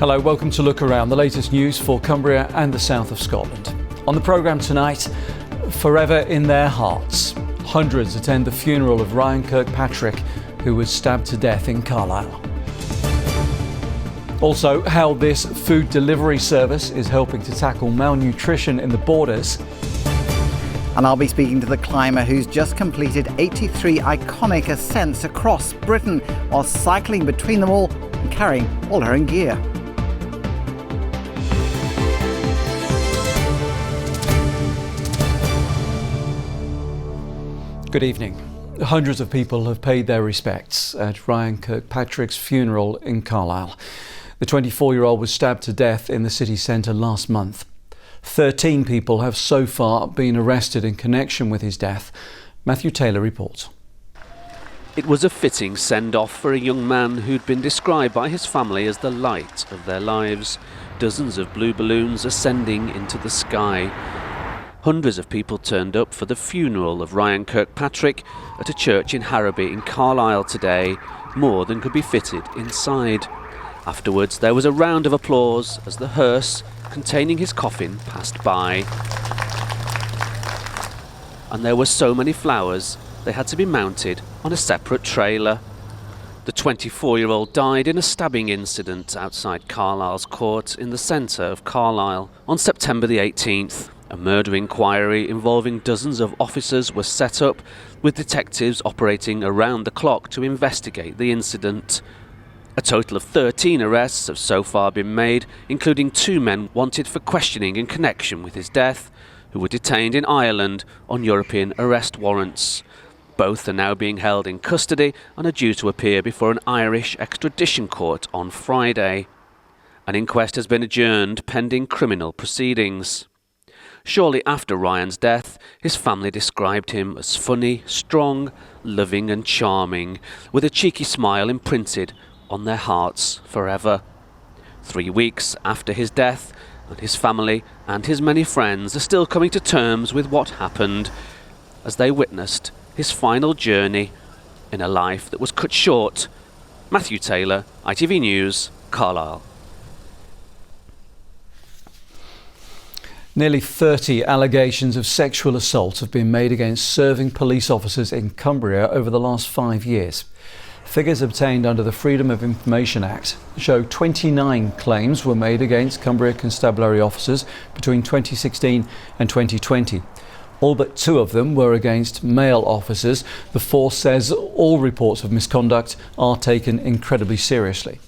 Hello, welcome to Lookaround, the latest news for Cumbria and the south of Scotland. On the programme tonight, forever in their hearts. Hundreds attend the funeral of Ryan Kirkpatrick, who was stabbed to death in Carlisle. Also, how this food delivery service is helping to tackle malnutrition in the borders. And I'll be speaking to the climber who's just completed 83 iconic ascents across Britain while cycling between them all and carrying all her own gear. Good evening. Hundreds of people have paid their respects at Ryan Kirkpatrick's funeral in Carlisle. The 24-year-old was stabbed to death in the city centre last month. 13 people have so far been arrested in connection with his death. Matthew Taylor reports. It was a fitting send-off for a young man who'd been described by his family as the light of their lives. Dozens of blue balloons ascending into the sky. Hundreds of people turned up for the funeral of Ryan Kirkpatrick at a church in Harrowby in Carlisle today, more than could be fitted inside. Afterwards, there was a round of applause as the hearse containing his coffin passed by. And there were so many flowers, they had to be mounted on a separate trailer. The 24-year-old died in a stabbing incident outside Carlisle's court in the centre of Carlisle on September the 18th. A murder inquiry involving dozens of officers was set up, with detectives operating around the clock to investigate the incident. A total of 13 arrests have so far been made, including 2 men wanted for questioning in connection with his death, who were detained in Ireland on European arrest warrants. Both are now being held in custody and are due to appear before an Irish extradition court on Friday. An inquest has been adjourned pending criminal proceedings. Shortly after Ryan's death, his family described him as funny, strong, loving and charming, with a cheeky smile imprinted on their hearts forever. 3 weeks after his death, and his family and his many friends are still coming to terms with what happened as they witnessed his final journey in a life that was cut short. Matthew Taylor, ITV News, Carlisle. Nearly 30 allegations of sexual assault have been made against serving police officers in Cumbria over the last 5 years. Figures obtained under the Freedom of Information Act show 29 claims were made against Cumbria Constabulary officers between 2016 and 2020. All but 2 of them were against male officers. The force says all reports of misconduct are taken incredibly seriously.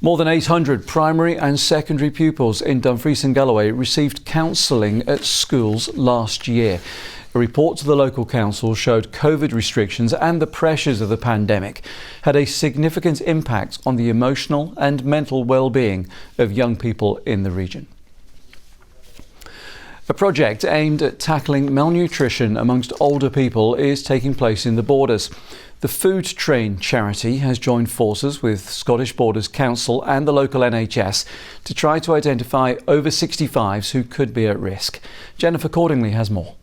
More than 800 primary and secondary pupils in Dumfries and Galloway received counselling at schools last year. A report to the local council showed COVID restrictions and the pressures of the pandemic had a significant impact on the emotional and mental well-being of young people in the region. A project aimed at tackling malnutrition amongst older people is taking place in the borders. The Food Train charity has joined forces with Scottish Borders Council and the local NHS to try to identify over 65s who could be at risk. Jennifer Cordingley has more.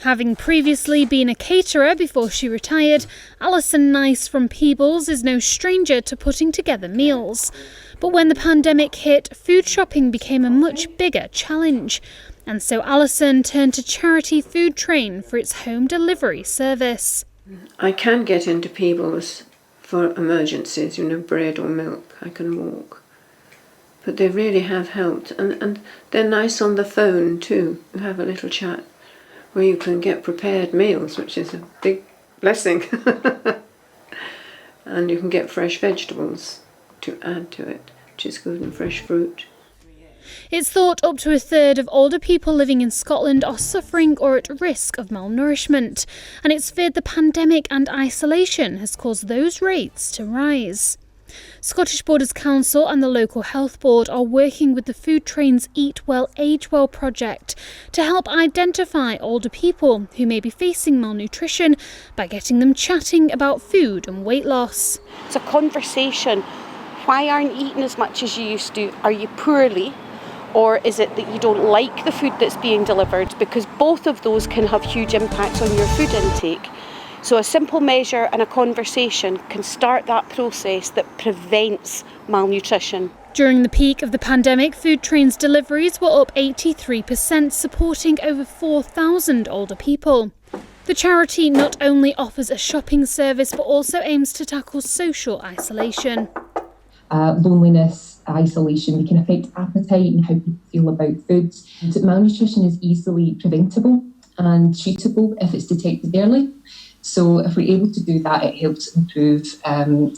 Having previously been a caterer before she retired, Alison Nice from Peebles is no stranger to putting together meals. But when the pandemic hit, food shopping became a much bigger challenge. And so Alison turned to charity Food Train for its home delivery service. I can get into Peebles for emergencies, bread or milk. I can walk. But they really have helped. And they're nice on the phone too. You have a little chat where you can get prepared meals, which is a big blessing. And you can get fresh vegetables to add to it, which is good, and fresh fruit. It's thought up to 1/3 of older people living in Scotland are suffering or at risk of malnourishment, and it's feared the pandemic and isolation has caused those rates to rise. Scottish Borders Council and the local health board are working with the Food Train's Eat Well, Age Well project to help identify older people who may be facing malnutrition by getting them chatting about food and weight loss. It's a conversation. Why aren't you eating as much as you used to? Are you poorly? Or is it that you don't like the food that's being delivered? Because both of those can have huge impacts on your food intake. So a simple measure and a conversation can start that process that prevents malnutrition. During the peak of the pandemic, Food Train's deliveries were up 83%, supporting over 4,000 older people. The charity not only offers a shopping service, but also aims to tackle social isolation. Loneliness, isolation, they can affect appetite and how people feel about foods. And malnutrition is easily preventable and treatable if it's detected early. So if we're able to do that, it helps improve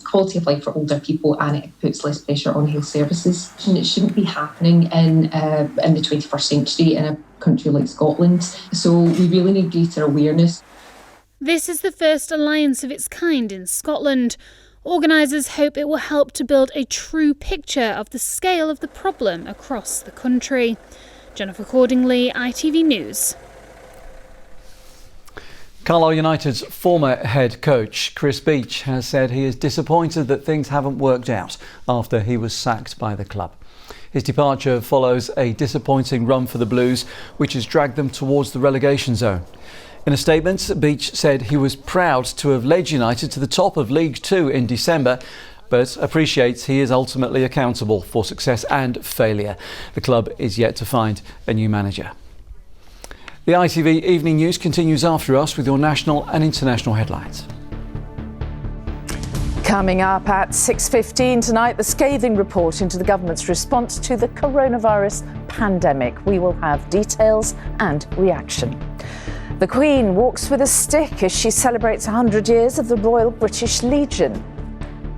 quality of life for older people, and it puts less pressure on health services. And it shouldn't be happening in the 21st century in a country like Scotland. So we really need greater awareness. This is the first alliance of its kind in Scotland. Organisers hope it will help to build a true picture of the scale of the problem across the country. Jennifer Cordingley, ITV News. Carlisle United's former head coach, Chris Beech, has said he is disappointed that things haven't worked out after he was sacked by the club. His departure follows a disappointing run for the Blues, which has dragged them towards the relegation zone. In a statement, Beech said he was proud to have led United to the top of League Two in December, but appreciates he is ultimately accountable for success and failure. The club is yet to find a new manager. The ITV Evening News continues after us with your national and international headlines. Coming up at 6:15 tonight, the scathing report into the government's response to the coronavirus pandemic. We will have details and reaction. The Queen walks with a stick as she celebrates 100 years of the Royal British Legion.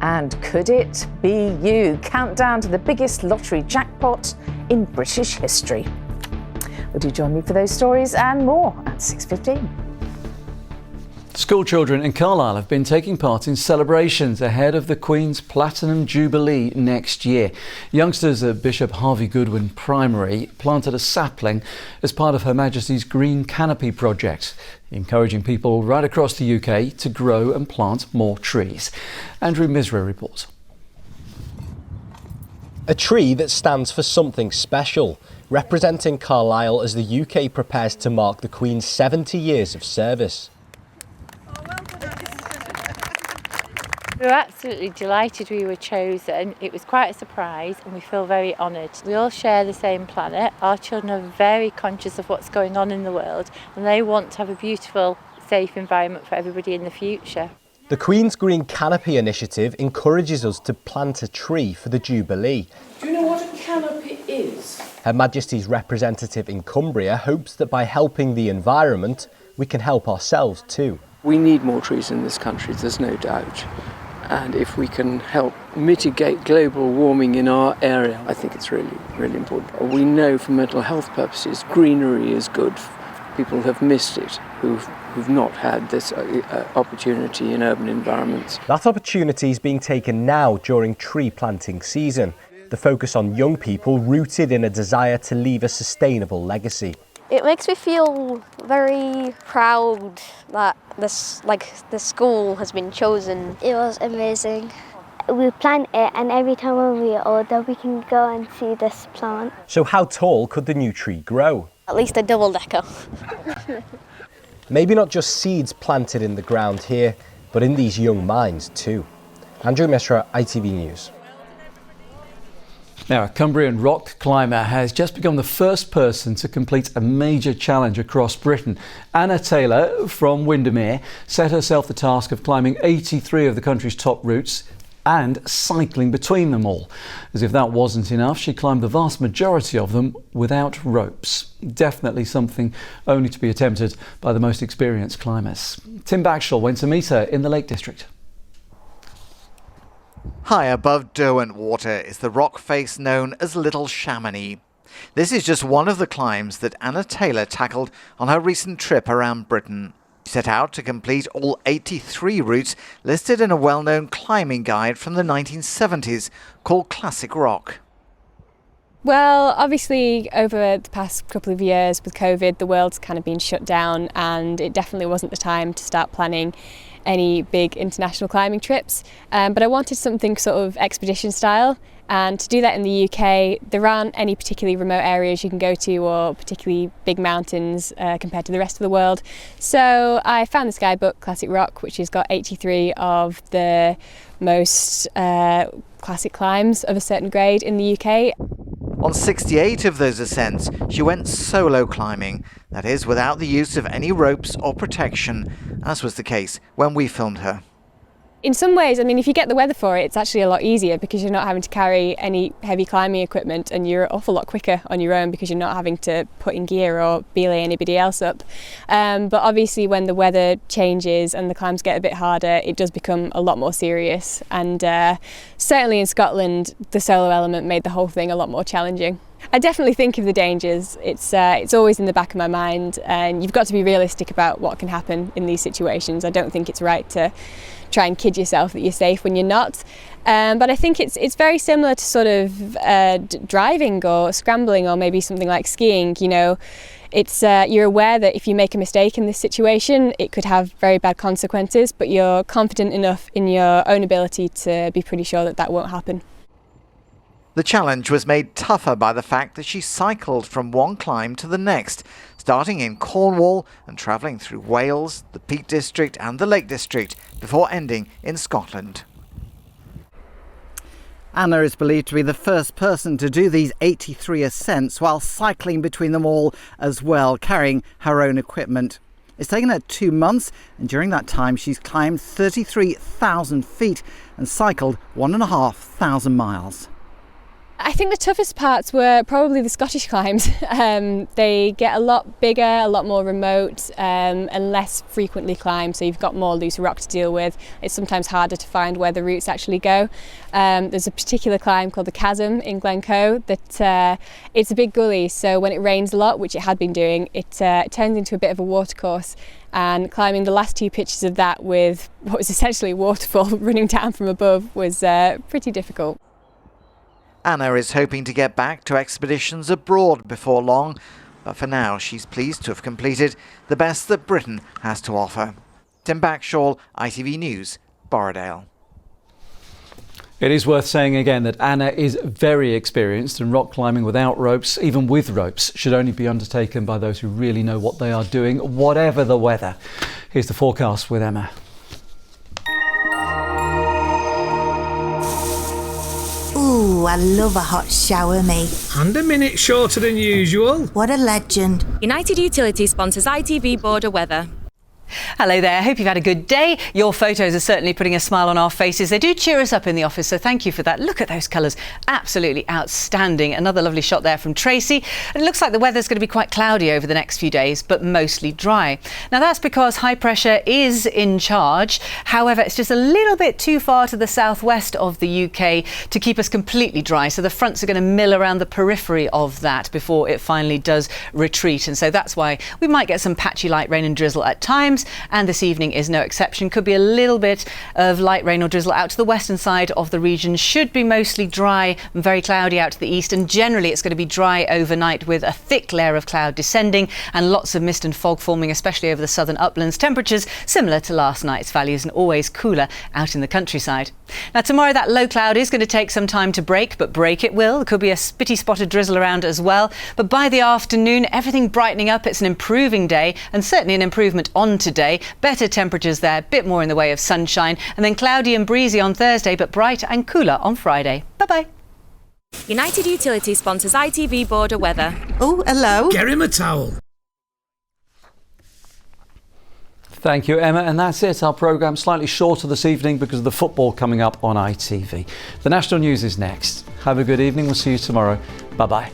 And could it be you? Countdown to the biggest lottery jackpot in British history. Would you join me for those stories and more at 6:15? School children in Carlisle have been taking part in celebrations ahead of the Queen's Platinum Jubilee next year. Youngsters at Bishop Harvey Goodwin Primary planted a sapling as part of Her Majesty's Green Canopy project, encouraging people right across the UK to grow and plant more trees. Andrew Misra reports. A tree that stands for something special, representing Carlisle as the UK prepares to mark the Queen's 70 years of service. We were absolutely delighted we were chosen. It was quite a surprise and we feel very honoured. We all share the same planet. Our children are very conscious of what's going on in the world and they want to have a beautiful, safe environment for everybody in the future. The Queen's Green Canopy initiative encourages us to plant a tree for the Jubilee. Do you know what a canopy is? Her Majesty's representative in Cumbria hopes that by helping the environment, we can help ourselves too. We need more trees in this country, there's no doubt. And if we can help mitigate global warming in our area, I think it's really, really important. We know for mental health purposes, greenery is good. People have missed it who've not had this opportunity in urban environments. That opportunity is being taken now during tree planting season. The focus on young people rooted in a desire to leave a sustainable legacy. It makes me feel very proud that the school has been chosen. It was amazing. We plant it and every time when we're older we can go and see this plant. So how tall could the new tree grow? At least a double-decker. Maybe not just seeds planted in the ground here, but in these young minds too. Andrew Misra, ITV News. Now, a Cumbrian rock climber has just become the first person to complete a major challenge across Britain. Anna Taylor from Windermere set herself the task of climbing 83 of the country's top routes and cycling between them all. As if that wasn't enough, she climbed the vast majority of them without ropes. Definitely something only to be attempted by the most experienced climbers. Tim Factual went to meet her in the Lake District. High above Derwent Water is the rock face known as Little Chamonix. This is just one of the climbs that Anna Taylor tackled on her recent trip around Britain. She set out to complete all 83 routes listed in a well-known climbing guide from the 1970s called Classic Rock. Well, obviously over the past couple of years with COVID, the world's kind of been shut down and it definitely wasn't the time to start planning any big international climbing trips. But I wanted something sort of expedition style And to do that in the UK, there aren't any particularly remote areas you can go to or particularly big mountains compared to the rest of the world. So I found this guidebook, Classic Rock, which has got 83 of the most classic climbs of a certain grade in the UK. On 68 of those ascents, she went solo climbing, that is, without the use of any ropes or protection, as was the case when we filmed her. In some ways, I mean, if you get the weather for it, it's actually a lot easier because you're not having to carry any heavy climbing equipment, and you're an awful lot quicker on your own because you're not having to put in gear or belay anybody else up. But obviously when the weather changes and the climbs get a bit harder, it does become a lot more serious. And certainly in Scotland, the solo element made the whole thing a lot more challenging. I definitely think of the dangers. It's always in the back of my mind, and you've got to be realistic about what can happen in these situations. I don't think it's right to try and kid yourself that you're safe when you're not. But I think it's very similar to sort of driving or scrambling or maybe something like skiing. You know, it's you're aware that if you make a mistake in this situation, it could have very bad consequences, but you're confident enough in your own ability to be pretty sure that that won't happen. The challenge was made tougher by the fact that she cycled from one climb to the next, starting in Cornwall and travelling through Wales, the Peak District and the Lake District, before ending in Scotland. Anna is believed to be the first person to do these 83 ascents while cycling between them all as well, carrying her own equipment. It's taken her 2 months, and during that time she's climbed 33,000 feet and cycled 1,500 miles. I think the toughest parts were probably the Scottish climbs. They get a lot bigger, a lot more remote, and less frequently climbed, so you've got more loose rock to deal with. It's sometimes harder to find where the routes actually go. There's a particular climb called the Chasm in Glencoe that it's a big gully, so when it rains a lot, which it had been doing, it turns into a bit of a watercourse. And climbing the last 2 pitches of that with what was essentially a waterfall running down from above was pretty difficult. Anna is hoping to get back to expeditions abroad before long, but for now she's pleased to have completed the best that Britain has to offer. Tim Backshall, ITV News, Borrowdale. It is worth saying again that Anna is very experienced, and rock climbing without ropes, even with ropes, should only be undertaken by those who really know what they are doing, whatever the weather. Here's the forecast with Emma. Ooh, I love a hot shower, me. And a minute shorter than usual. What a legend. United Utilities sponsors ITV Border Weather. Hello there, hope you've had a good day. Your photos are certainly putting a smile on our faces. They do cheer us up in the office, so thank you for that. Look at those colours, absolutely outstanding. Another lovely shot there from Tracy. And it looks like the weather's going to be quite cloudy over the next few days, but mostly dry. Now that's because high pressure is in charge. However, it's just a little bit too far to the southwest of the UK to keep us completely dry. So the fronts are going to mill around the periphery of that before it finally does retreat. And so that's why we might get some patchy light rain and drizzle at times. And this evening is no exception. Could be a little bit of light rain or drizzle out to the western side of the region. Should be mostly dry and very cloudy out to the east, and generally it's going to be dry overnight with a thick layer of cloud descending and lots of mist and fog forming, especially over the southern uplands. Temperatures similar to last night's values and always cooler out in the countryside. Now tomorrow that low cloud is going to take some time to break, but break it will. There could be a spitty spotted drizzle around as well, but by the afternoon everything brightening up. It's an improving day, and certainly an improvement on today. Better temperatures there, a bit more in the way of sunshine, and then cloudy and breezy on Thursday, but bright and cooler on Friday. Bye-bye. United Utilities sponsors ITV Border Weather. Oh, hello. Get him a towel. Thank you, Emma. And that's it. Our programme slightly shorter this evening because of the football coming up on ITV. The national news is next. Have a good evening. We'll see you tomorrow. Bye-bye.